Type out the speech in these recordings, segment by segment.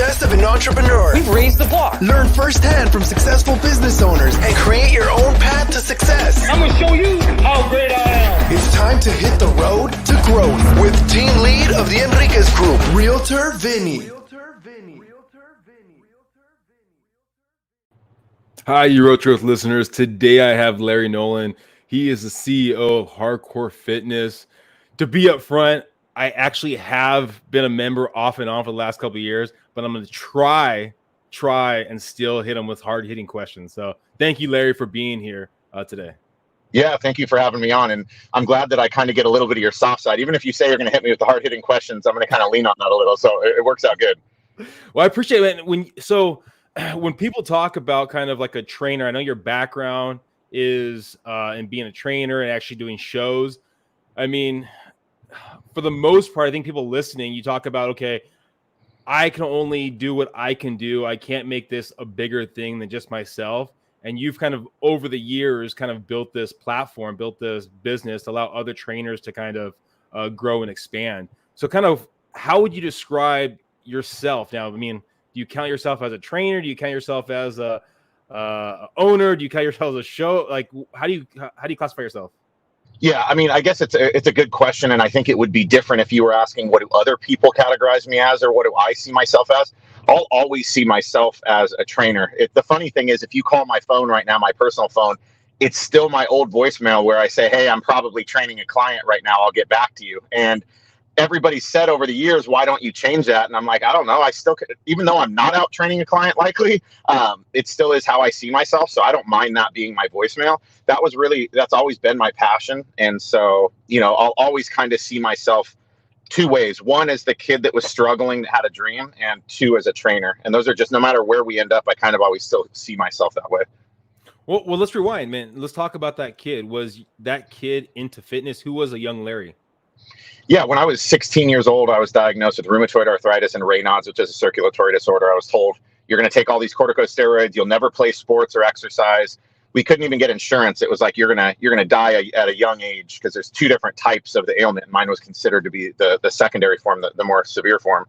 best of an entrepreneur. We've raised the bar. Learn firsthand from successful business owners and create your own path to success. I'm going to show you how great I am. It's time to hit the road to growth with team lead of the Enriquez Group, Realtor Vinny. Hi, Euro Truth listeners. Today I have Larry Nolan. He is the CEO of Hardcore Fitness. To be up front, I actually have been a member off and on for the last couple of years, but I'm going to try and still hit him with hard-hitting questions. So thank you, Larry, for being here today. Yeah, thank you for having me on. And I'm glad that I kind of get a little bit of your soft side. Even if you say you're going to hit me with the hard-hitting questions, I'm going to kind of lean on that a little. So it works out good. Well, I appreciate it. When people talk about kind of like a trainer, I know your background is in being a trainer and actually doing shows. I mean, for the most part, I think people listening, you talk about, okay, I can only do what I can do. I can't make this a bigger thing than just myself. And you've kind of over the years kind of built this platform, built this business to allow other trainers to kind of grow and expand. So kind of how would you describe yourself now? I mean, do you count yourself as a trainer? Do you count yourself as a owner? Do you count yourself as a show? Like, how do you classify yourself? Yeah, I mean, I guess it's a good question, and I think it would be different if you were asking what do other people categorize me as, or what do I see myself as. I'll always see myself as a trainer. The funny thing is, if you call my phone right now, my personal phone, it's still my old voicemail where I say, "Hey, I'm probably training a client right now. I'll get back to you." And everybody said over the years, why don't you change that? And I'm like, I don't know. I still, even though I'm not out training a client likely, it still is how I see myself. So I don't mind that being my voicemail. That's always been my passion. And so, I'll always kind of see myself two ways. One is the kid that was struggling, that had a dream, and two as a trainer. And those are just, no matter where we end up, I kind of always still see myself that way. Well, let's rewind, man. Let's talk about that kid. Was that kid into fitness? Who was a young Larry? Yeah, when I was 16 years old, I was diagnosed with rheumatoid arthritis and Raynaud's, which is a circulatory disorder. I was told, you're going to take all these corticosteroids. You'll never play sports or exercise. We couldn't even get insurance. It was like, you're gonna die at a young age, because there's two different types of the ailment. Mine was considered to be the secondary form, the more severe form.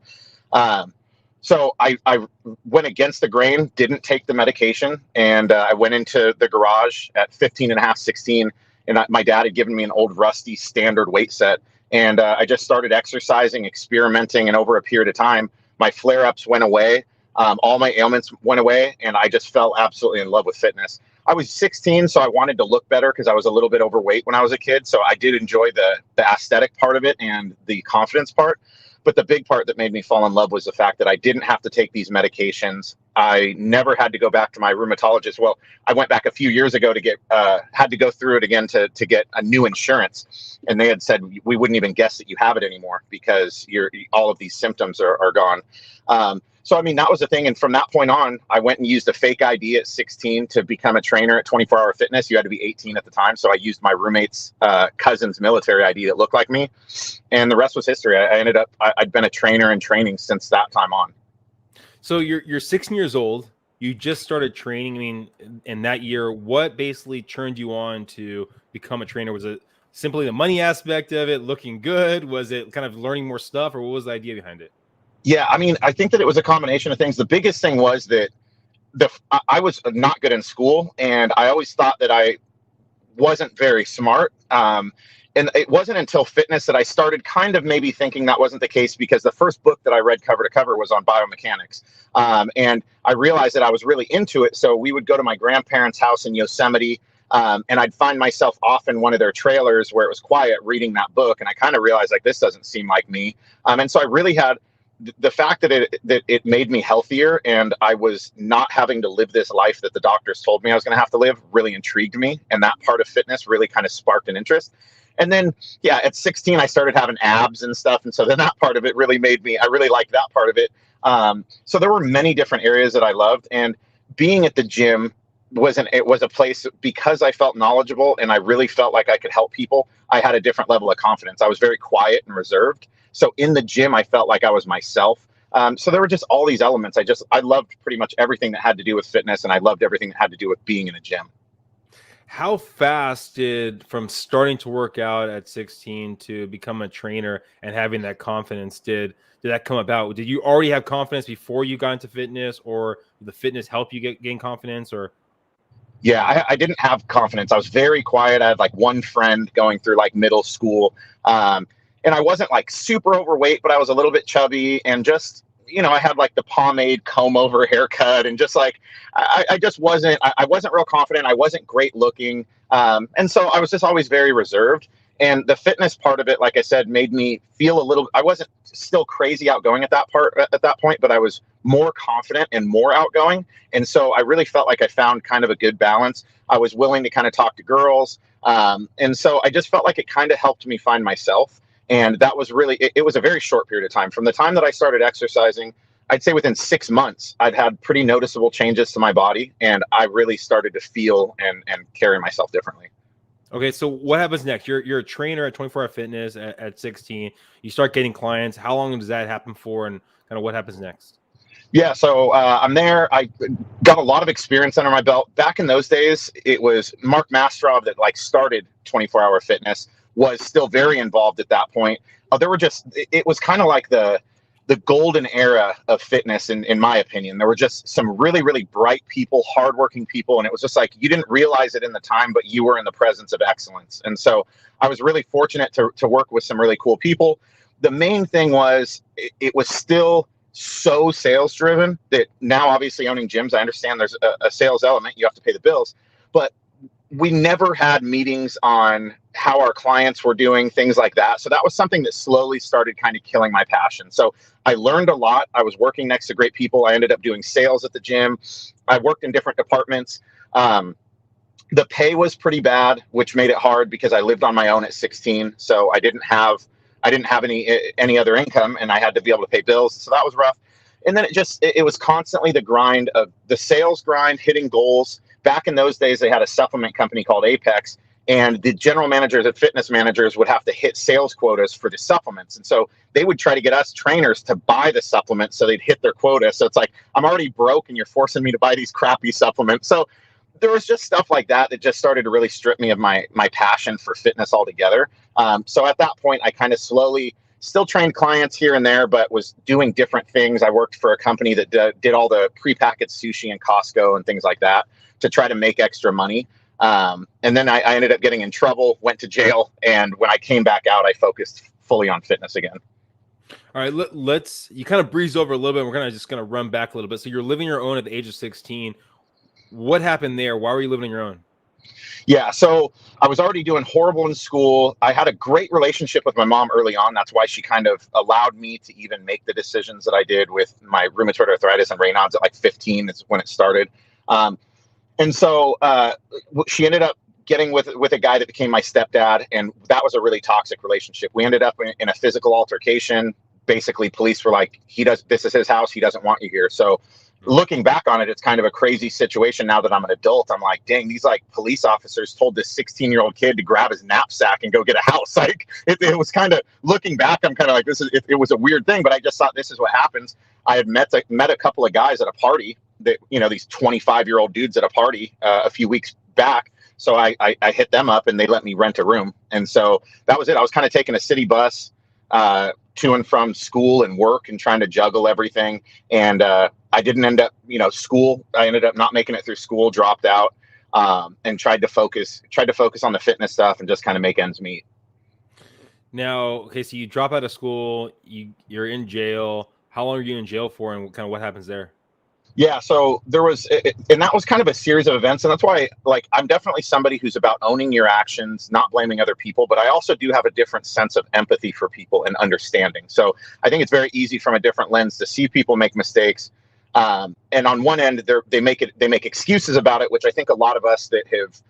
So I went against the grain, didn't take the medication, and I went into the garage at 15 and a half, 16, and my dad had given me an old rusty standard weight set. And I just started exercising, experimenting, and over a period of time, my flare-ups went away. All my ailments went away, and I just fell absolutely in love with fitness. I was 16, so I wanted to look better because I was a little bit overweight when I was a kid. So I did enjoy the aesthetic part of it and the confidence part. But the big part that made me fall in love was the fact that I didn't have to take these medications. I never had to go back to my rheumatologist. Well, I went back a few years ago to get, had to go through it again to get a new insurance. And they had said, we wouldn't even guess that you have it anymore because all of these symptoms are gone. So, I mean, that was the thing. And from that point on, I went and used a fake ID at 16 to become a trainer at 24 Hour Fitness. You had to be 18 at the time. So I used my roommate's cousin's military ID that looked like me. And the rest was history. I'd been a trainer in training since that time on. So you're 16 years old. You just started training. I mean, in that year, what basically turned you on to become a trainer? Was it simply the money aspect of it, looking good? Was it kind of learning more stuff, or what was the idea behind it? Yeah, I mean, I think that it was a combination of things. The biggest thing was that I was not good in school, and I always thought that I wasn't very smart. And it wasn't until fitness that I started kind of maybe thinking that wasn't the case, because the first book that I read cover to cover was on biomechanics. And I realized that I was really into it. So we would go to my grandparents' house in Yosemite, and I'd find myself off in one of their trailers where it was quiet reading that book. And I kind of realized, like, this doesn't seem like me. And so I really had the fact that it made me healthier, and I was not having to live this life that the doctors told me I was going to have to live, really intrigued me. And that part of fitness really kind of sparked an interest. And then, yeah, at 16, I started having abs and stuff. And so then that part of it really I really liked that part of it. So there were many different areas that I loved. And being at the gym it was a place, because I felt knowledgeable and I really felt like I could help people. I had a different level of confidence. I was very quiet and reserved. So in the gym, I felt like I was myself. So there were just all these elements. I loved pretty much everything that had to do with fitness, and I loved everything that had to do with being in a gym. How fast did from starting to work out at 16 to become a trainer and having that confidence did that come about? Did you already have confidence before you got into fitness, or did the fitness help you gain confidence? Or Yeah, I didn't have confidence. I was very quiet. I had like one friend going through like middle school. And I wasn't like super overweight, but I was a little bit chubby and just, I had like the pomade comb over haircut and just like, I just wasn't, I wasn't real confident. I wasn't great looking. And so I was just always very reserved. And the fitness part of it, like I said, made me feel a little, I wasn't still crazy outgoing at that point, but I was more confident and more outgoing. And so I really felt like I found kind of a good balance. I was willing to kind of talk to girls. And so I just felt like it kind of helped me find myself. And that was really, it was a very short period of time. From the time that I started exercising, I'd say within 6 months, I'd had pretty noticeable changes to my body. And I really started to feel and carry myself differently. okay, so what happens next? You're a trainer at 24 Hour Fitness at 16. You start getting clients. How long does that happen for, and kind of what happens next? Yeah, so I'm there. I got a lot of experience under my belt. Back in those days, it was Mark Mastrov that like started 24 Hour Fitness, was still very involved at that point. It was kind of like the golden era of fitness, in my opinion. There were just some really, really bright people, hardworking people. And it was just like, you didn't realize it in the time, but you were in the presence of excellence. And so I was really fortunate to work with some really cool people. The main thing was it was still so sales driven that now, obviously owning gyms, I understand there's a sales element. You have to pay the bills, but we never had meetings on how our clients were doing, things like that. So that was something that slowly started kind of killing my passion. So I learned a lot. I was working next to great people. I ended up doing sales at the gym. I worked in different departments. The pay was pretty bad, which made it hard because I lived on my own at 16. So I didn't have any other income, and I had to be able to pay bills. So that was rough. And then it was constantly the grind of the sales grind, hitting goals. Back in those days, they had a supplement company called Apex, and the general managers and fitness managers would have to hit sales quotas for the supplements. And so they would try to get us trainers to buy the supplements so they'd hit their quota. So it's like, I'm already broke and you're forcing me to buy these crappy supplements. So there was just stuff like that just started to really strip me of my passion for fitness altogether. So at that point, I kind of slowly still trained clients here and there, but was doing different things. I worked for a company that did all the prepackaged sushi in Costco and things like that to try to make extra money. And then I ended up getting in trouble, went to jail. And when I came back out, I focused fully on fitness again. All right, let's, you kind of breezed over a little bit. We're just going to run back a little bit. So you're living your own at the age of 16. What happened there? Why were you living on your own? Yeah, so I was already doing horrible in school. I had a great relationship with my mom early on. That's why she kind of allowed me to even make the decisions that I did with my rheumatoid arthritis and Raynaud's at like 15 is when it started. And so she ended up getting with a guy that became my stepdad, and that was a really toxic relationship. We ended up in a physical altercation. Basically, police were like, this is his house. He doesn't want you here. So looking back on it, it's kind of a crazy situation now that I'm an adult. I'm like, dang, these like police officers told this 16-year-old kid to grab his knapsack and go get a house. Like it was kind of, looking back, I'm kind of like, it was a weird thing, but I just thought this is what happens. I had met a couple of guys at a party that, these 25-year-old dudes at a party a few weeks back. So I hit them up and they let me rent a room. And so that was it. I was kind of taking a city bus to and from school and work and trying to juggle everything. And I didn't end up, school. I ended up not making it through school, dropped out, and tried to focus on the fitness stuff and just kind of make ends meet. Now, okay, so you drop out of school, you're in jail. How long are you in jail for, and kind of what happens there? Yeah, so and that was kind of a series of events. And that's why, like, I'm definitely somebody who's about owning your actions, not blaming other people. But I also do have a different sense of empathy for people and understanding. So I think it's very easy from a different lens to see people make mistakes. And on one end, they make excuses about it, which I think a lot of us that have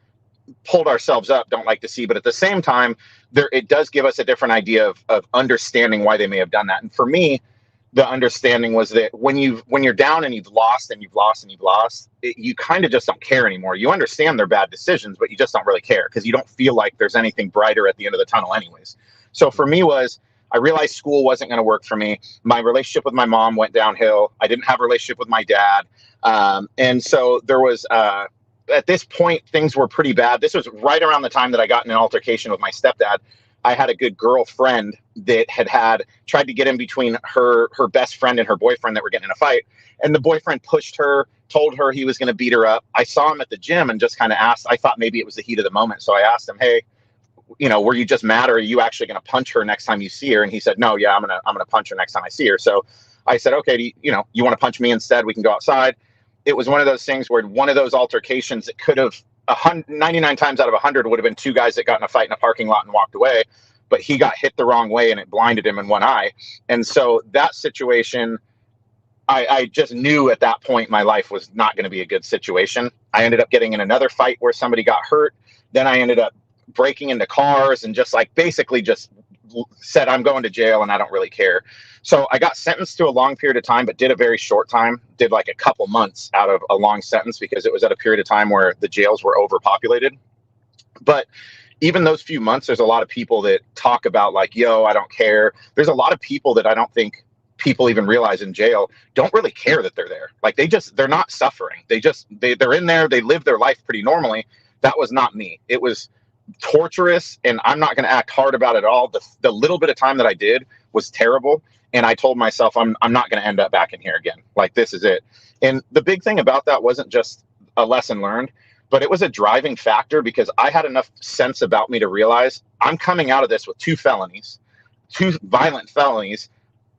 pulled ourselves up don't like to see. But at the same time, it does give us a different idea of understanding why they may have done that. And for me, the understanding was that when you're down and you've lost, you kind of just don't care anymore. You understand they're bad decisions, but you just don't really care because you don't feel like there's anything brighter at the end of the tunnel anyways. So for me I realized school wasn't going to work for me. My relationship with my mom went downhill. I didn't have a relationship with my dad. And so there was at this point, things were pretty bad. This was right around the time that I got in an altercation with my stepdad. I had a good girlfriend that had tried to get in between her best friend and her boyfriend that were getting in a fight. And the boyfriend pushed her, told her he was going to beat her up. I saw him at the gym and just kind of asked, I thought maybe it was the heat of the moment. So I asked him, hey, were you just mad, or are you actually going to punch her next time you see her? And he said, no, yeah, I'm going to punch her next time I see her. So I said, okay, you want to punch me instead? We can go outside. It was one of those things where one of those altercations, it could have 99 times out of 100 would have been two guys that got in a fight in a parking lot and walked away, but he got hit the wrong way and it blinded him in one eye. And so that situation, I just knew at that point my life was not going to be a good situation. I ended up getting in another fight where somebody got hurt. Then I ended up breaking into cars and just basically just said, I'm going to jail and I don't really care. So I got sentenced to a long period of time, but did a very short time, did like a couple months out of a long sentence because it was at a period of time where the jails were overpopulated. But even those few months, there's a lot of people that talk about yo, I don't care. There's a lot of people that I don't think people even realize in jail don't really care that they're there. They're not suffering. They're in there. They live their life pretty normally. That was not me. It was torturous, and I'm not going to act hard about it at all. The little bit of time that I did was terrible. And I told myself, I'm not going to end up back in here again. This is it. And the big thing about that wasn't just a lesson learned, but it was a driving factor because I had enough sense about me to realize I'm coming out of this with 2 violent felonies.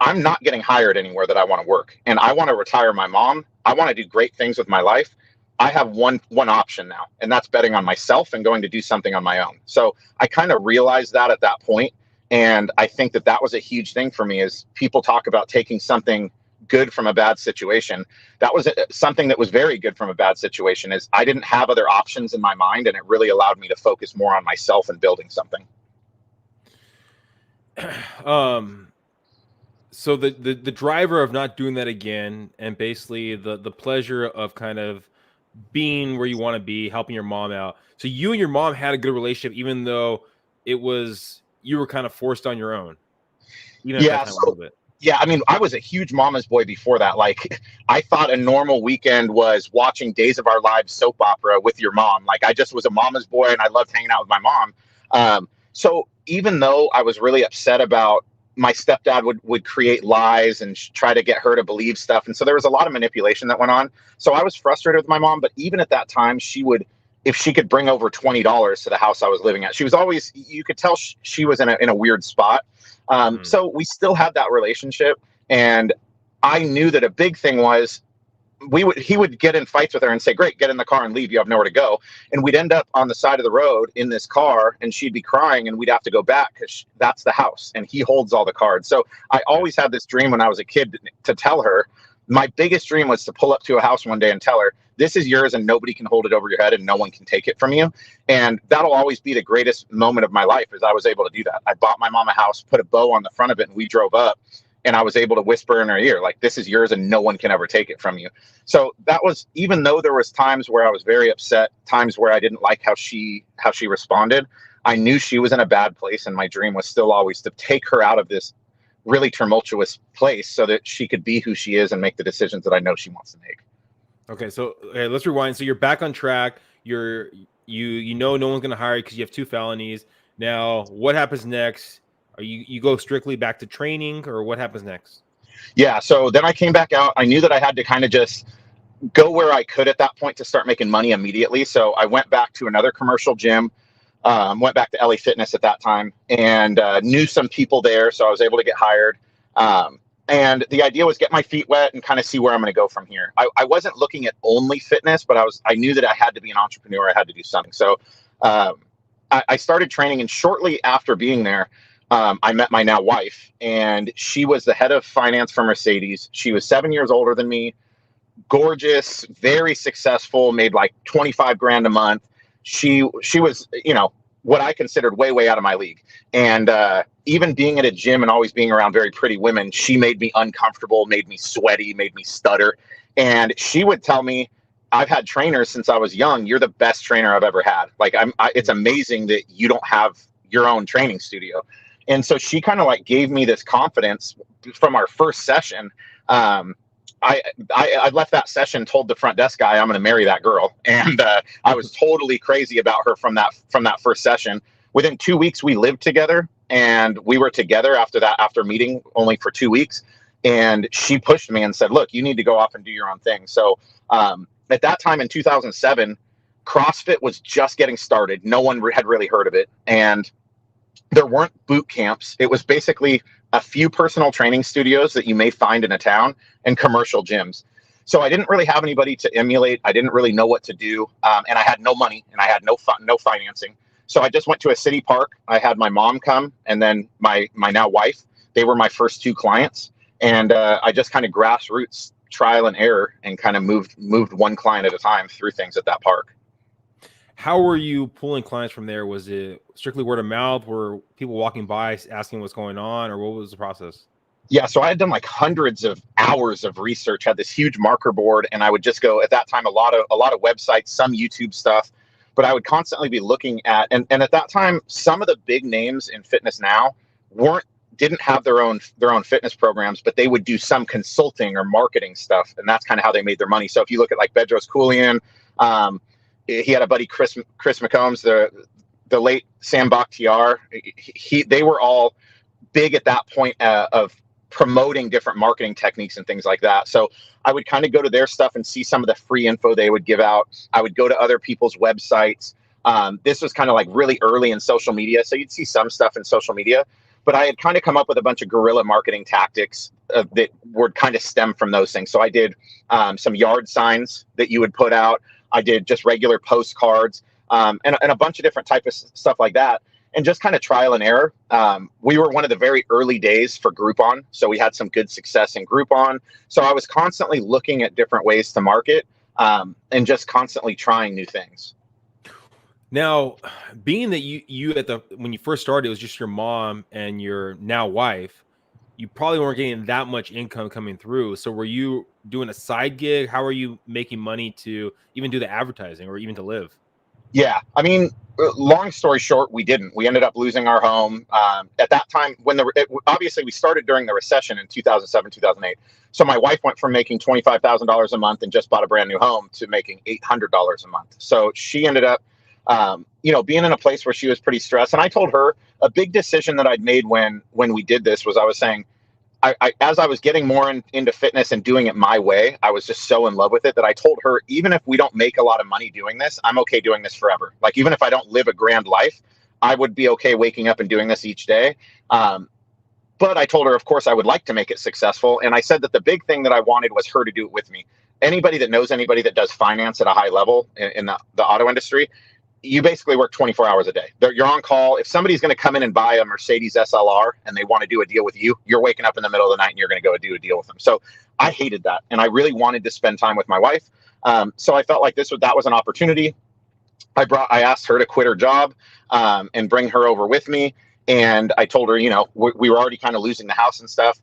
I'm not getting hired anywhere that I want to work. And I want to retire my mom. I want to do great things with my life. I have one option now, and that's betting on myself and going to do something on my own. So I kind of realized that at that point. And I think that was a huge thing for me is people talk about taking something good from a bad situation. That was something that was very good from a bad situation is I didn't have other options in my mind. And it really allowed me to focus more on myself and building something. So the driver of not doing that again, and basically the pleasure of kind of being where you want to be, helping your mom out. So you and your mom had a good relationship, even though you were kind of forced on your own. Yeah. Yeah, I mean, I was a huge mama's boy before that. I thought a normal weekend was watching Days of Our Lives soap opera with your mom. I just was a mama's boy, and I loved hanging out with my mom. So even though I was really upset about my stepdad would create lies and try to get her to believe stuff. And so there was a lot of manipulation that went on. So I was frustrated with my mom, but even at that time, if she could bring over $20 to the house I was living at, she was always, you could tell she was in a weird spot. So we still had that relationship. And I knew that a big thing was he would get in fights with her and say, great, get in the car and leave. You have nowhere to go. And we'd end up on the side of the road in this car, and she'd be crying, and we'd have to go back because that's the house and he holds all the cards. So I always had this dream when I was a kid to tell her. My biggest dream was to pull up to a house one day and tell her, this is yours and nobody can hold it over your head and no one can take it from you. And that'll always be the greatest moment of my life is I was able to do that. I bought my mom a house, put a bow on the front of it, and we drove up. And I was able to whisper in her ear, this is yours and no one can ever take it from you. So that was, even though there was times where I was very upset, times where I didn't like how she responded, I knew she was in a bad place. And my dream was still always to take her out of this really tumultuous place so that she could be who she is and make the decisions that I know she wants to make. Okay. So let's rewind. So you're back on track. You know no one's going to hire you because you have 2 felonies. Now, what happens next? You go strictly back to training, or what happens next? Yeah. So then I came back out. I knew that I had to kind of just go where I could at that point to start making money immediately. So I went back to another commercial gym, went back to LA Fitness at that time, and knew some people there. So I was able to get hired. And the idea was get my feet wet and kind of see where I'm going to go from here. I wasn't looking at only fitness, but I knew that I had to be an entrepreneur. I had to do something. So I started training, and shortly after being there, I met my now wife, and she was the head of finance for Mercedes. She was 7 years older than me, gorgeous, very successful, made $25,000 a month. She was, what I considered way out of my league. And even being at a gym and always being around very pretty women, she made me uncomfortable, made me sweaty, made me stutter. And she would tell me, I've had trainers since I was young. You're the best trainer I've ever had. It's amazing that you don't have your own training studio. And so she kind of gave me this confidence from our first session. I left that session, told the front desk guy I'm going to marry that girl, and I was totally crazy about her from that first session. Within 2 weeks, we lived together, and we were together after that, after meeting only for 2 weeks. And she pushed me and said, "Look, you need to go off and do your own thing." So at that time in 2007, CrossFit was just getting started. No one had really heard of it, and there weren't boot camps. It was basically a few personal training studios that you may find in a town and commercial gyms. So I didn't really have anybody to emulate. I didn't really know what to do. And I had no money, and I had no financing. So I just went to a city park. I had my mom come, and then my now wife. They were my first 2 clients. And I just kind of grassroots trial and error and kind of moved one client at a time through things at that park. How were you pulling clients from there? Was it strictly word of mouth? Were people walking by asking what's going on, or what was the process? Yeah, so I had done like hundreds of hours of research, had this huge marker board, and I would just go, at that time, a lot of websites, some YouTube stuff, but I would constantly be looking at, and at that time, some of the big names in fitness now didn't have their own fitness programs, but they would do some consulting or marketing stuff, and that's kind of how they made their money. So if you look at like Bedros Keuilian, he had a buddy, Chris McCombs, the late Sam Bakhtiar. They were all big at that point of promoting different marketing techniques and things like that. So I would kind of go to their stuff and see some of the free info they would give out. I would go to other people's websites. This was kind of like really early in social media, so you'd see some stuff in social media. But I had kind of come up with a bunch of guerrilla marketing tactics that would kind of stem from those things. So I did some yard signs that you would put out. I did just regular postcards and a bunch of different type of stuff like that. And just kind of trial and error. We were one of the very early days for Groupon. So we had some good success in Groupon. So I was constantly looking at different ways to market and just constantly trying new things. Now, being that you when you first started, it was just your mom and your now wife, you probably weren't getting that much income coming through. So were you doing a side gig? How are you making money to even do the advertising or even to live? Yeah, I mean, long story short, we didn't. We ended up losing our home at that time when obviously we started during the recession in 2007, 2008. So my wife went from making $25,000 a month and just bought a brand new home to making $800 a month. So she ended up, being in a place where she was pretty stressed. And I told her a big decision that I'd made when we did this was I was saying, as I was getting more into fitness and doing it my way, I was just so in love with it that I told her, even if we don't make a lot of money doing this, I'm okay doing this forever. Like, even if I don't live a grand life, I would be okay waking up and doing this each day. But I told her, of course, I would like to make it successful. And I said that the big thing that I wanted was her to do it with me. Anybody that knows anybody that does finance at a high level in the auto industry, you basically work 24 hours a day. You're on call. If somebody's going to come in and buy a Mercedes SLR and they want to do a deal with you, you're waking up in the middle of the night and you're going to go do a deal with them. So I hated that. And I really wanted to spend time with my wife. So I felt like that was an opportunity. I asked her to quit her job and bring her over with me. And I told her, we were already kind of losing the house and stuff.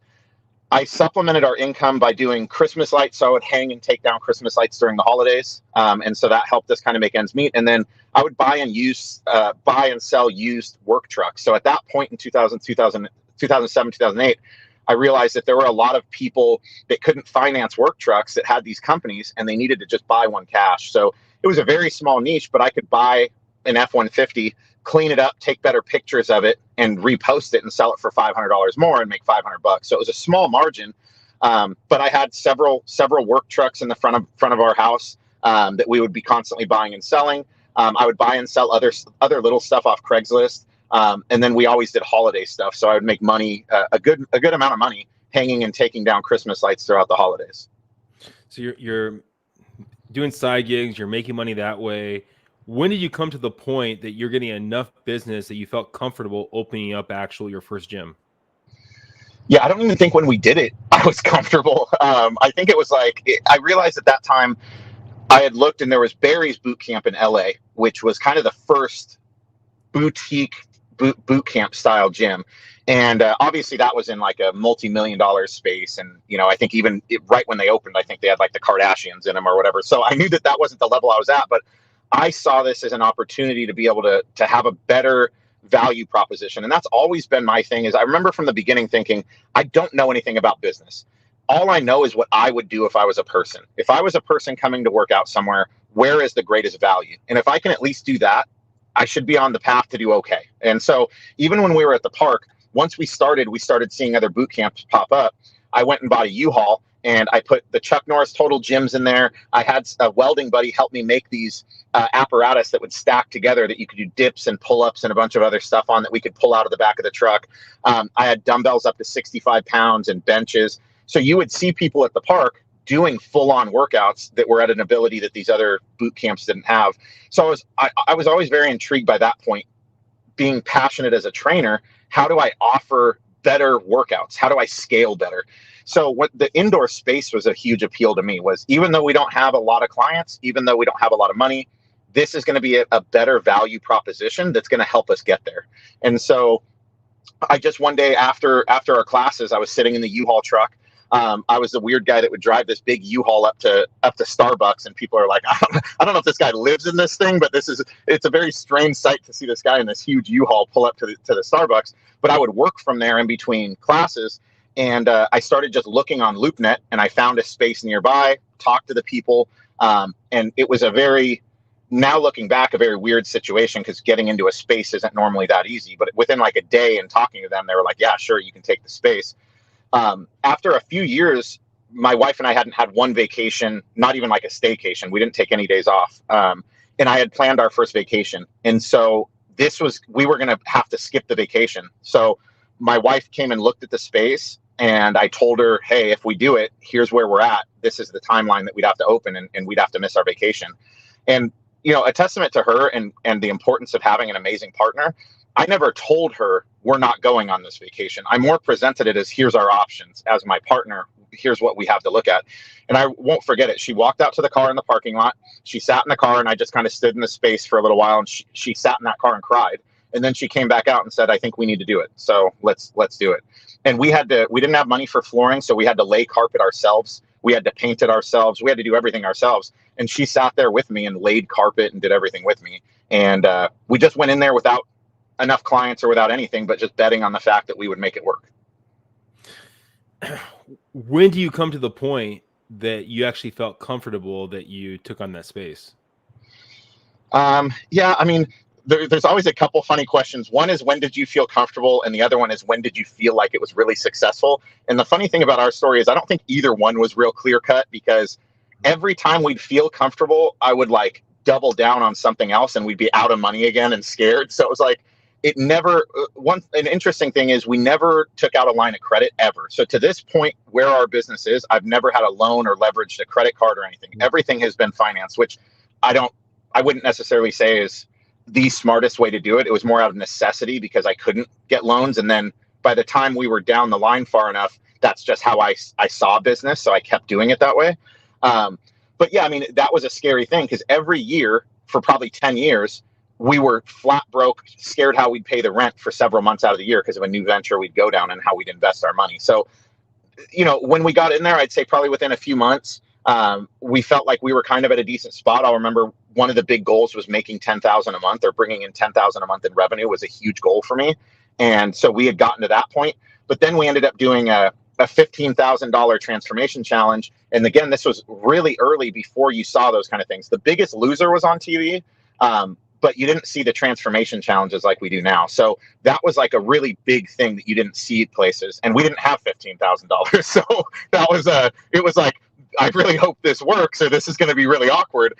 I supplemented our income by doing Christmas lights. So I would hang and take down Christmas lights during the holidays. And so that helped us kind of make ends meet. And then I would buy and sell used work trucks. So at that point in 2007, 2008, I realized that there were a lot of people that couldn't finance work trucks that had these companies and they needed to just buy one cash. So it was a very small niche, but I could buy an F-150, clean it up, take better pictures of it, and repost it and sell it for $500 more and make $500. So it was a small margin, but I had several work trucks in the front of our house that we would be constantly buying and selling. I would buy and sell other little stuff off Craigslist, and then we always did holiday stuff. So I would make money, a good amount of money, hanging and taking down Christmas lights throughout the holidays. So you're doing side gigs, you're making money that way. When did you come to the point that you're getting enough business that you felt comfortable opening up your first gym? Yeah, I don't even think when we did it, I was comfortable. I think it was I realized at that time I had looked and there was Barry's boot camp in LA, which was kind of the first boutique boot camp style gym. And obviously that was in like a multi-million-dollar space. And, I think even right when they opened, I think they had like the Kardashians in them or whatever. So I knew that wasn't the level I was at, but I saw this as an opportunity to be able to have a better value proposition. And that's always been my thing. Is I remember from the beginning thinking, I don't know anything about business. all I know is what I would do if I was a person. If I was a person coming to work out somewhere, where is the greatest value? And if I can at least do that, I should be on the path to do okay. And so even when we were at the park, once we started seeing other boot camps pop up. I went and bought a U-Haul and I put the Chuck Norris Total Gyms in there. I had a welding buddy help me make these apparatus that would stack together that you could do dips and pull-ups and a bunch of other stuff on that we could pull out of the back of the truck. I had dumbbells up to 65 pounds and benches. So you would see people at the park doing full-on workouts that were at an ability that these other boot camps didn't have. So I was always very intrigued by that point. Being passionate as a trainer, how do I offer better workouts? How do I scale better? So what the indoor space was a huge appeal to me was, even though we don't have a lot of clients, even though we don't have a lot of money, this is going to be a better value proposition that's going to help us get there. And so I just one day after our classes, I was sitting in the U-Haul truck. I was the weird guy that would drive this big U-Haul up to Starbucks, and people are like, I don't know if this guy lives in this thing, but it's a very strange sight to see this guy in this huge U-Haul pull up to the Starbucks. But I would work from there in between classes, and I started just looking on LoopNet, and I found a space nearby, talked to the people, and it was now looking back, a very weird situation, because getting into a space isn't normally that easy. But within like a day and talking to them, they were like, yeah, sure, you can take the space. After a few years, my wife and I hadn't had one vacation, not even like a staycation. We didn't take any days off. And I had planned our first vacation. And so we were going to have to skip the vacation. So my wife came and looked at the space, and I told her, hey, if we do it, here's where we're at. This is the timeline that we'd have to open, and we'd have to miss our vacation. And, a testament to her and the importance of having an amazing partner, I never told her we're not going on this vacation. I more presented it as, here's our options. As my partner, here's what we have to look at. And I won't forget it. She walked out to the car in the parking lot. She sat in the car, and I just kind of stood in the space for a little while, and she sat in that car and cried. And then she came back out and said, I think we need to do it. So let's do it. And we didn't have money for flooring, so we had to lay carpet ourselves. We had to paint it ourselves. We had to do everything ourselves. And she sat there with me and laid carpet and did everything with me. And we just went in there without enough clients or without anything, but just betting on the fact that we would make it work. When do you come to the point that you actually felt comfortable that you took on that space? Yeah, I mean, there's always a couple funny questions. One is, when did you feel comfortable? And the other one is, when did you feel like it was really successful? And the funny thing about our story is, I don't think either one was real clear cut, because every time we'd feel comfortable, I would like double down on something else, and we'd be out of money again and scared. So it was like, it never, an interesting thing is, we never took out a line of credit ever. So to this point where our business is, I've never had a loan or leveraged a credit card or anything. Everything has been financed, which I wouldn't necessarily say is the smartest way to do it. It was more out of necessity, because I couldn't get loans. And then by the time we were down the line far enough, that's just how I saw business. So I kept doing it that way. But yeah, I mean, that was a scary thing, because every year for probably 10 years, we were flat broke, scared how we'd pay the rent for several months out of the year because of a new venture we'd go down and how we'd invest our money. So, when we got in there, I'd say probably within a few months, we felt like we were kind of at a decent spot. I'll remember one of the big goals was making $10,000 a month, or bringing in $10,000 a month in revenue was a huge goal for me. And so we had gotten to that point, but then we ended up doing a $15,000 transformation challenge. And again, this was really early, before you saw those kind of things. The Biggest Loser was on TV, but you didn't see the transformation challenges like we do now. So that was like a really big thing that you didn't see at places. And we didn't have $15,000. So that was it was like, I really hope this works, or this is going to be really awkward.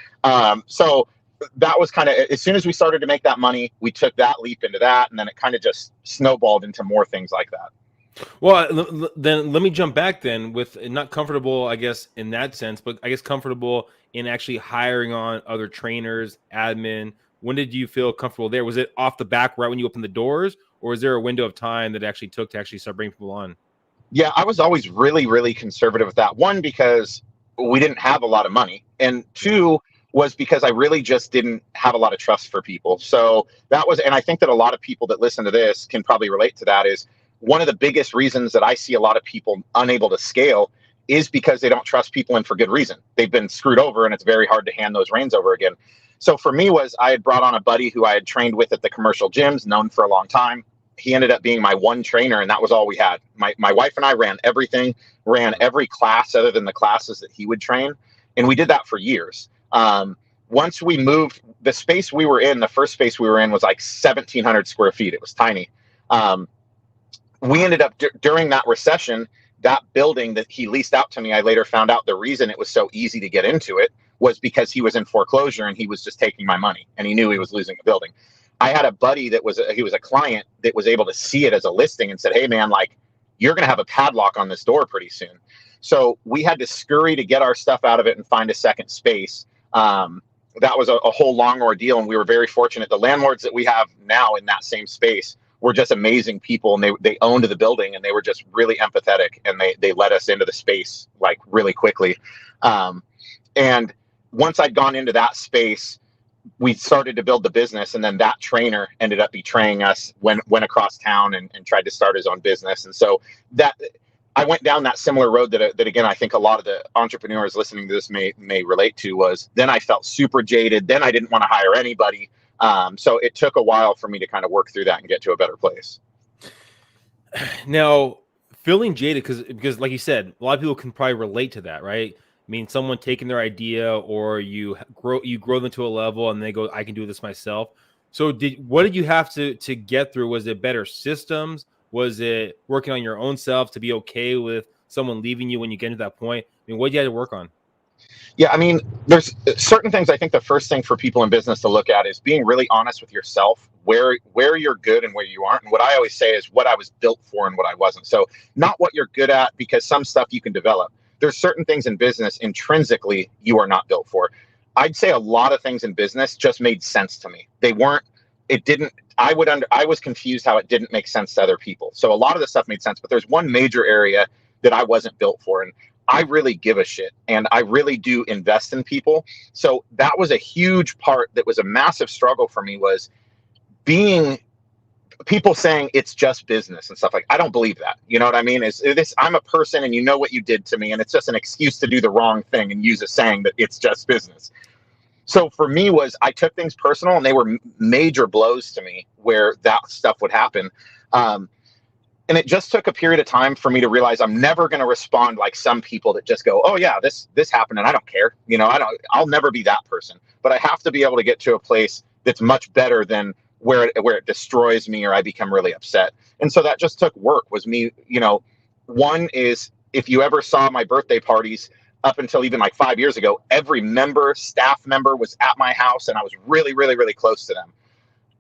So that was kind of, as soon as we started to make that money, we took that leap into that. And then it kind of just snowballed into more things like that. Well, then let me jump back then, with not comfortable, I guess, in that sense, but I guess comfortable in actually hiring on other trainers, admin. When did you feel comfortable there? Was it off the back right when you opened the doors, or was there a window of time that it actually took to actually start bringing people on? Yeah, I was always really, really conservative with that. One, because we didn't have a lot of money. And two, was because I really just didn't have a lot of trust for people. So that was, and I think that a lot of people that listen to this can probably relate to that, is one of the biggest reasons that I see a lot of people unable to scale is because they don't trust people, and for good reason. They've been screwed over, and it's very hard to hand those reins over again. So for me, I had brought on a buddy who I had trained with at the commercial gyms, known for a long time. he ended up being my one trainer, and that was all we had. My wife and I ran everything, ran every class other than the classes that he would train. And we did that for years. Once we moved, the space we were in, the first space we were in was like 1,700 square feet. It was tiny. We ended up during that recession, that building that he leased out to me, I later found out the reason it was so easy to get into it was because he was in foreclosure and he was just taking my money and he knew he was losing the building. I had a buddy that was a client that was able to see it as a listing and said, hey man, like you're going to have a padlock on this door pretty soon. So we had to scurry to get our stuff out of it and find a second space. That was a whole long ordeal. And we were very fortunate. The landlords that we have now in that same space were just amazing people, and they owned the building, and they were just really empathetic, and they let us into the space like really quickly. And once I'd gone into that space, we started to build the business, and then that trainer ended up betraying us, went across town and tried to start his own business. And so that I went down that similar road that again, I think a lot of the entrepreneurs listening to this may relate to. Was then I felt super jaded. Then I didn't want to hire anybody. So it took a while for me to kind of work through that and get to a better place. Now, feeling jaded, because like you said, a lot of people can probably relate to that, right? I mean, someone taking their idea, or you grow them to a level and they go, I can do this myself. So what did you have to get through? Was it better systems? Was it working on your own self to be okay with someone leaving you when you get to that point? I mean, what did you have to work on? Yeah, I mean, there's certain things. I think the first thing for people in business to look at is being really honest with yourself, where you're good and where you aren't. And what I always say is what I was built for and what I wasn't. So not what you're good at, because some stuff you can develop. There's certain things in business intrinsically you are not built for. I'd say a lot of things in business just made sense to me. I was confused how it didn't make sense to other people. So a lot of the stuff made sense, but there's one major area that I wasn't built for. And I really give a shit, and I really do invest in people. So that was a huge part that was a massive struggle for me, was being people saying it's just business and stuff. Like, I don't believe that. You know what I mean? I'm a person, and you know what you did to me, and it's just an excuse to do the wrong thing and use a saying that it's just business. So for me, I took things personal, and they were major blows to me where that stuff would happen. And it just took a period of time for me to realize I'm never going to respond like some people that just go, oh yeah, this happened and I don't care. You know, I'll never be that person, but I have to be able to get to a place that's much better than where it destroys me or I become really upset. And so that just took work. Was me, one is, if you ever saw my birthday parties up until even like 5 years ago, every staff member was at my house, and I was really, really, really close to them.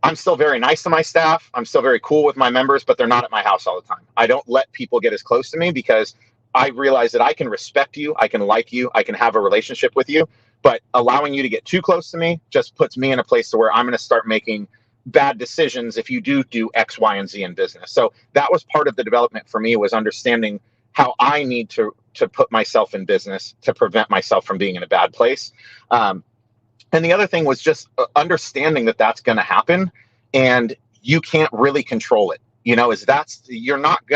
I'm still very nice to my staff. I'm still very cool with my members, but they're not at my house all the time. I don't let people get as close to me, because I realize that I can respect you, I can like you, I can have a relationship with you, but allowing you to get too close to me just puts me in a place to where I'm going to start making bad decisions if you do X, Y, and Z in business. So that was part of the development for me, was understanding how I need to put myself in business to prevent myself from being in a bad place. And the other thing was just understanding that that's going to happen, and you can't really control it. You're not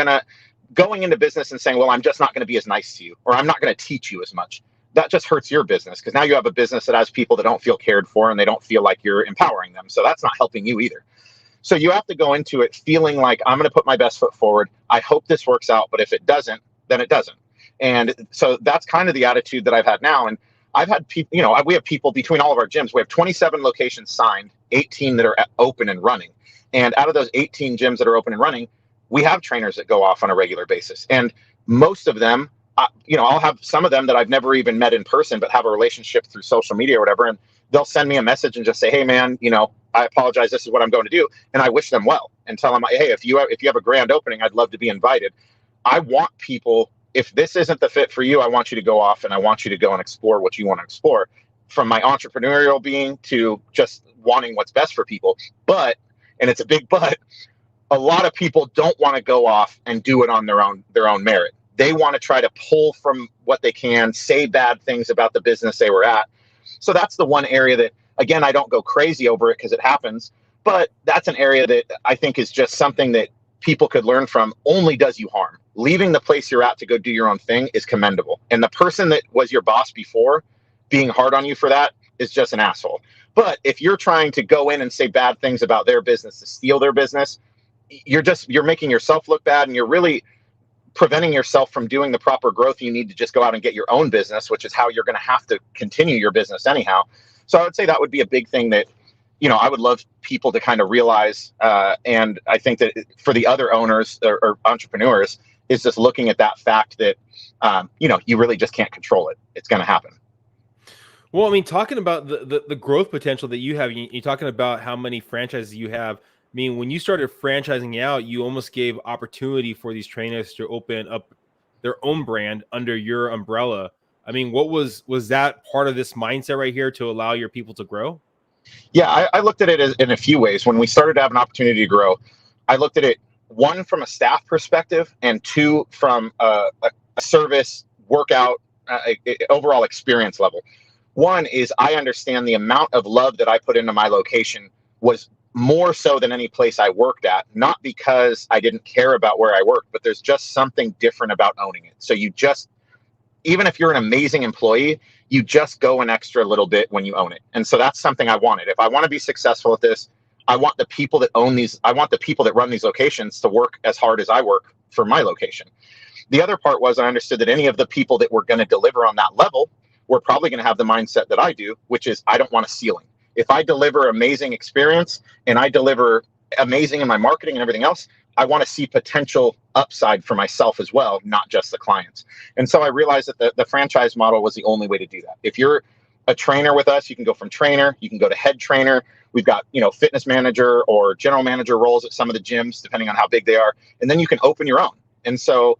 going into business and saying, well, I'm just not going to be as nice to you, or I'm not going to teach you as much. That just hurts your business, because now you have a business that has people that don't feel cared for, and they don't feel like you're empowering them. So that's not helping you either. So you have to go into it feeling like, I'm going to put my best foot forward. I hope this works out, but if it doesn't, then it doesn't. And so that's kind of the attitude that I've had now. And I've had people, we have people between all of our gyms. We have 27 locations signed, 18 that are open and running. And out of those 18 gyms that are open and running, we have trainers that go off on a regular basis. And most of them, I'll have some of them that I've never even met in person, but have a relationship through social media or whatever. And they'll send me a message and just say, hey man, I apologize. This is what I'm going to do. And I wish them well and tell them, hey, if you have a grand opening, I'd love to be invited. I want people, if this isn't the fit for you, I want you to go off and I want you to go and explore what you want to explore, from my entrepreneurial being to just wanting what's best for people. But, and it's a big but, a lot of people don't want to go off and do it on their own merit. They want to try to pull from what they can, say bad things about the business they were at. So that's the one area that, again, I don't go crazy over it because it happens, but that's an area that I think is just something that people could learn from. Only does you harm. Leaving the place you're at to go do your own thing is commendable. And the person that was your boss before, being hard on you for that, is just an asshole. But if you're trying to go in and say bad things about their business to steal their business, you're making yourself look bad, and you're really preventing yourself from doing the proper growth you need to just go out and get your own business, which is how you're going to have to continue your business anyhow. So I would say that would be a big thing that, I would love people to kind of realize. And I think that for the other owners or entrepreneurs is just looking at that fact that, you really just can't control it. It's going to happen. Well, I mean, talking about the growth potential that you have, you're talking about how many franchises you have. I mean, when you started franchising out, you almost gave opportunity for these trainers to open up their own brand under your umbrella. I mean, was that part of this mindset right here to allow your people to grow? Yeah, I looked at it in a few ways. When we started to have an opportunity to grow, I looked at it, one, from a staff perspective, and two, from a service, workout, overall experience level. One is I understand the amount of love that I put into my location was more so than any place I worked at, not because I didn't care about where I worked, but there's just something different about owning it. So even if you're an amazing employee, you just go an extra little bit when you own it. And so that's something I wanted. If I want to be successful at this, I want the people that run these locations to work as hard as I work for my location. The other part was I understood that any of the people that were going to deliver on that level were probably going to have the mindset that I do, which is I don't want a ceiling. If I deliver amazing experience and I deliver amazing in my marketing and everything else, I want to see potential upside for myself as well, not just the clients. And so I realized that the franchise model was the only way to do that. If you're a trainer with us, you can go from trainer, you can go to head trainer. We've got, fitness manager or general manager roles at some of the gyms, depending on how big they are. And then you can open your own. And so,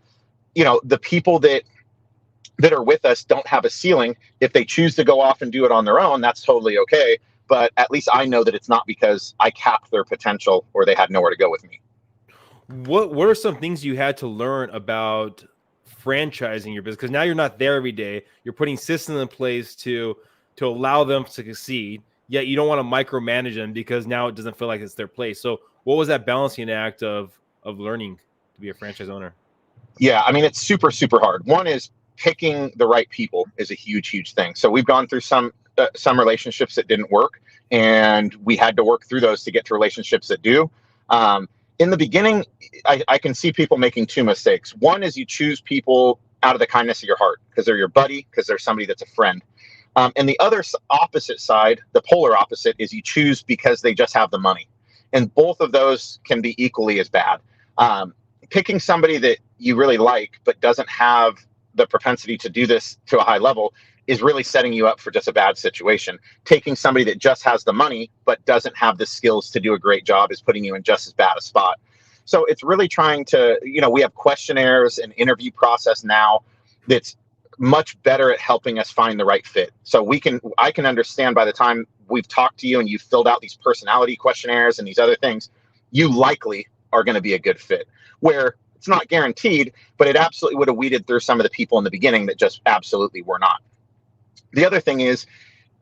the people that are with us don't have a ceiling. If they choose to go off and do it on their own, that's totally okay. But at least I know that it's not because I capped their potential or they had nowhere to go with me. What are some things you had to learn about franchising your business? Because now you're not there every day. You're putting systems in place to allow them to succeed, yet you don't want to micromanage them because now it doesn't feel like it's their place. So what was that balancing act of learning to be a franchise owner? Yeah, I mean, it's super, super hard. One is picking the right people is a huge thing. So we've gone through some relationships that didn't work, and we had to work through those to get to relationships that do. In the beginning, I can see people making two mistakes. One is you choose people out of the kindness of your heart because they're your buddy, because they're somebody that's a friend. And the other opposite side, the polar opposite, is you choose because they just have the money. And both of those can be equally as bad. Picking somebody that you really like but doesn't have the propensity to do this to a high level is really setting you up for just a bad situation. Taking somebody that just has the money but doesn't have the skills to do a great job is putting you in just as bad a spot. So it's really trying to, we have questionnaires and interview process now that's much better at helping us find the right fit. So I can understand by the time we've talked to you and you've filled out these personality questionnaires and these other things, you likely are going to be a good fit. Where it's not guaranteed, but it absolutely would have weeded through some of the people in the beginning that just absolutely were not. The other thing is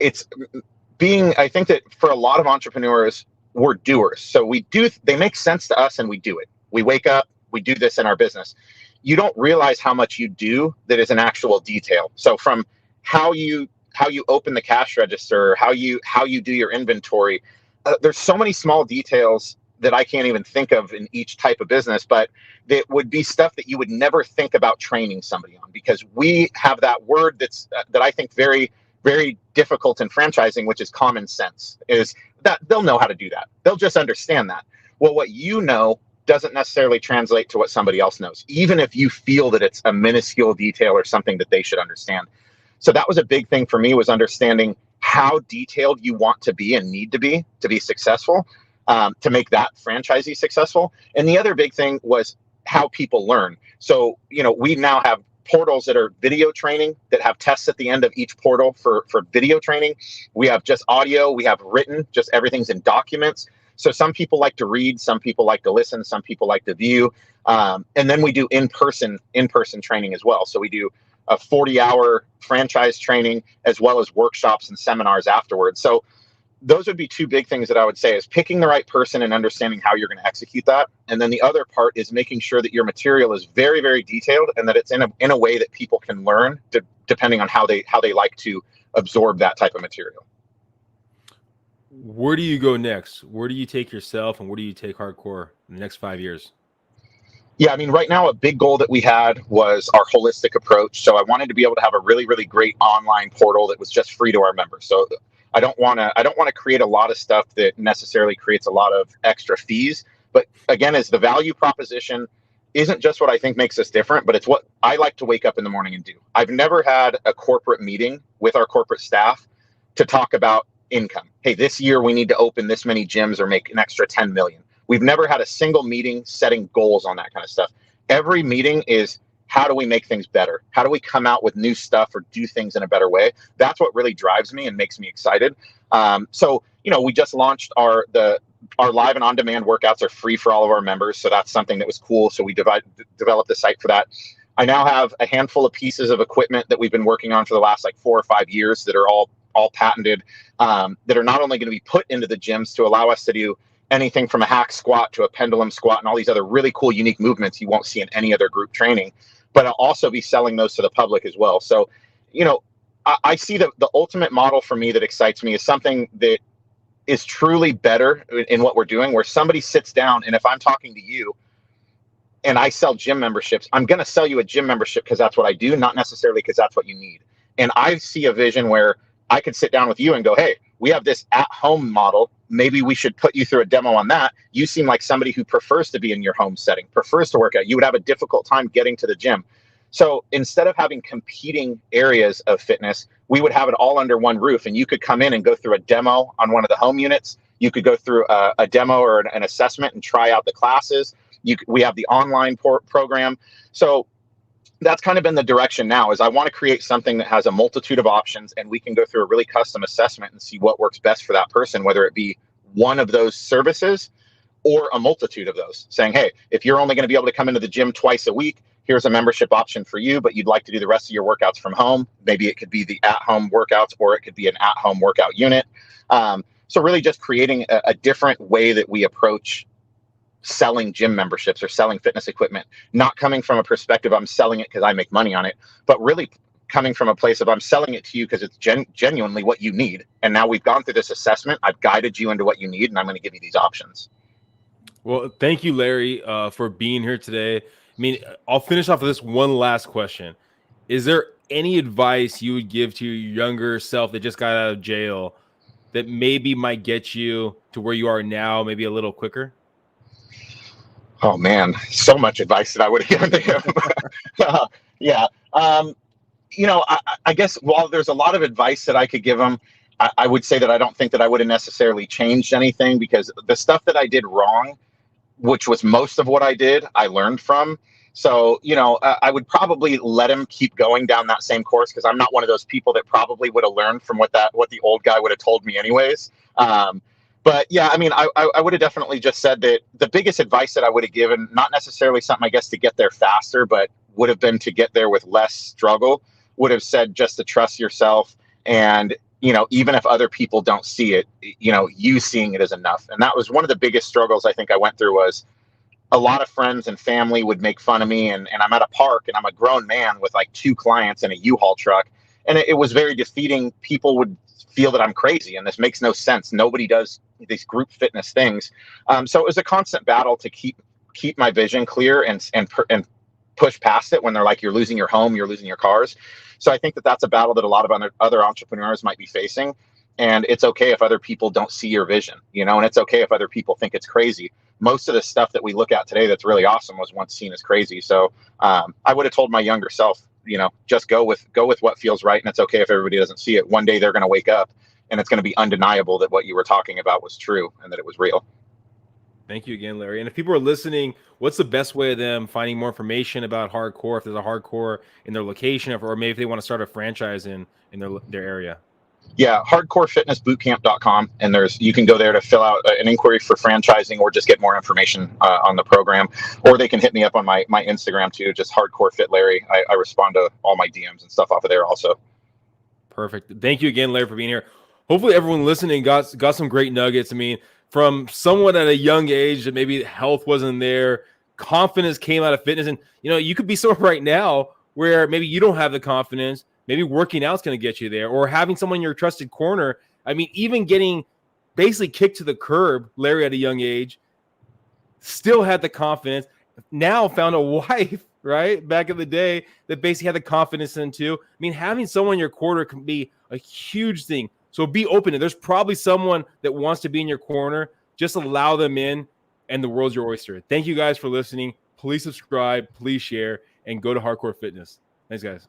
I think that for a lot of entrepreneurs, we're doers. So they make sense to us and we do it. We wake up, we do this in our business. You don't realize how much you do that is an actual detail. So from how you open the cash register, how you do your inventory, there's so many small details that I can't even think of in each type of business, but that would be stuff that you would never think about training somebody on, because we have that word that I think very, very difficult in franchising, which is common sense, is that they'll know how to do that. They'll just understand that. Well, what you know doesn't necessarily translate to what somebody else knows, even if you feel that it's a minuscule detail or something that they should understand. So that was a big thing for me, was understanding how detailed you want to be and need to be successful. To make that franchisee successful. And the other big thing was how people learn. So, we now have portals that are video training that have tests at the end of each portal for video training. We have just audio, we have written, just everything's in documents. So some people like to read, some people like to listen, some people like to view. And then we do in-person training as well. So we do a 40-hour franchise training as well as workshops and seminars afterwards. So those would be two big things that I would say, is picking the right person and understanding how you're going to execute that. And then the other part is making sure that your material is very, very detailed and that it's in a way that people can learn depending on how they like to absorb that type of material. Where do you go next? Where do you take yourself, and where do you take hardcore in the next 5 years? Yeah, I mean, right now, a big goal that we had was our holistic approach. So I wanted to be able to have a really, really great online portal that was just free to our members. So I don't want to create a lot of stuff that necessarily creates a lot of extra fees. But again, as the value proposition isn't just what I think makes us different, but it's what I like to wake up in the morning and do. I've never had a corporate meeting with our corporate staff to talk about income. Hey, this year we need to open this many gyms or make an extra 10 million. We've never had a single meeting setting goals on that kind of stuff. Every meeting is, how do we make things better? How do we come out with new stuff or do things in a better way? That's what really drives me and makes me excited. So, we just launched our live and on-demand workouts are free for all of our members. So that's something that was cool. So we developed the site for that. I now have a handful of pieces of equipment that we've been working on for the last 4 or 5 years that are all patented, that are not only going to be put into the gyms to allow us to do anything from a hack squat to a pendulum squat and all these other really cool, unique movements you won't see in any other group training, but I'll also be selling those to the public as well. So, I see the ultimate model for me that excites me is something that is truly better in what we're doing, where somebody sits down, and if I'm talking to you and I sell gym memberships, I'm going to sell you a gym membership because that's what I do, not necessarily because that's what you need. And I see a vision where I could sit down with you and go, hey, we have this at-home model. Maybe we should put you through a demo on that. You seem like somebody who prefers to be in your home setting, prefers to work out. You would have a difficult time getting to the gym. So instead of having competing areas of fitness, we would have it all under one roof. And you could come in and go through a demo on one of the home units. You could go through a demo or an assessment and try out the classes. We have the online program. So that's kind of been the direction now, is I want to create something that has a multitude of options, and we can go through a really custom assessment and see what works best for that person, whether it be one of those services or a multitude of those, saying, hey, if you're only going to be able to come into the gym twice a week, here's a membership option for you, but you'd like to do the rest of your workouts from home. Maybe it could be the at-home workouts, or it could be an at-home workout unit. So really just creating a different way that we approach selling gym memberships or selling fitness equipment, not coming from a perspective I'm selling it because I make money on it, but really coming from a place of I'm selling it to you because it's genuinely what you need. And now we've gone through this assessment. I've guided you into what you need, and I'm going to give you these options. Well, thank you, Larry, for being here today. I mean, I'll finish off with this one last question. Is there any advice you would give to your younger self that just got out of jail that maybe might get you to where you are now, maybe a little quicker? Oh man, so much advice that I would have given to him. Yeah. I guess while there's a lot of advice that I could give him, I would say that I don't think that I would have necessarily changed anything, because the stuff that I did wrong, which was most of what I did, I learned from. So, I would probably let him keep going down that same course, because I'm not one of those people that probably would have learned from what the old guy would have told me anyways. But yeah, I mean, I would have definitely just said that the biggest advice that I would have given, not necessarily something, I guess, to get there faster, but would have been to get there with less struggle, would have said just to trust yourself. And, even if other people don't see it, you seeing it is enough. And that was one of the biggest struggles I think I went through, was a lot of friends and family would make fun of me. And I'm at a park and I'm a grown man with 2 clients in a U-Haul truck. And it was very defeating. People would feel that I'm crazy and this makes no sense. Nobody does these group fitness things. So it was a constant battle to keep my vision clear and push past it when they're like, you're losing your home, you're losing your cars. So I think that that's a battle that a lot of other entrepreneurs might be facing. And it's okay if other people don't see your vision, and it's okay if other people think it's crazy. Most of the stuff that we look at today that's really awesome was once seen as crazy. So I would have told my younger self, just go with what feels right. And it's okay if everybody doesn't see it. One day they're going to wake up and it's going to be undeniable that what you were talking about was true and that it was real. Thank you again, Larry. And if people are listening, what's the best way of them finding more information about hardcore? If there's a hardcore in their location, or maybe if they want to start a franchise in their area? Yeah, hardcorefitnessbootcamp.com. And you can go there to fill out an inquiry for franchising, or just get more information on the program. Or they can hit me up on my Instagram too, just hardcorefitlarry. I respond to all my DMs and stuff off of there also. Perfect. Thank you again, Larry, for being here. Hopefully everyone listening got some great nuggets. I mean, from someone at a young age that maybe health wasn't there, confidence came out of fitness. And, you could be somewhere right now where maybe you don't have the confidence. Maybe working out's going to get you there, or having someone in your trusted corner. I mean, even basically kicked to the curb Larry at a young age, still had the confidence, now found a wife, right? Back in the day that basically had the confidence in too. I mean, having someone in your corner can be a huge thing. So be open. There's probably someone that wants to be in your corner. Just allow them in, and the world's your oyster. Thank you guys for listening. Please subscribe, please share, and go to Hardcore Fitness. Thanks, guys.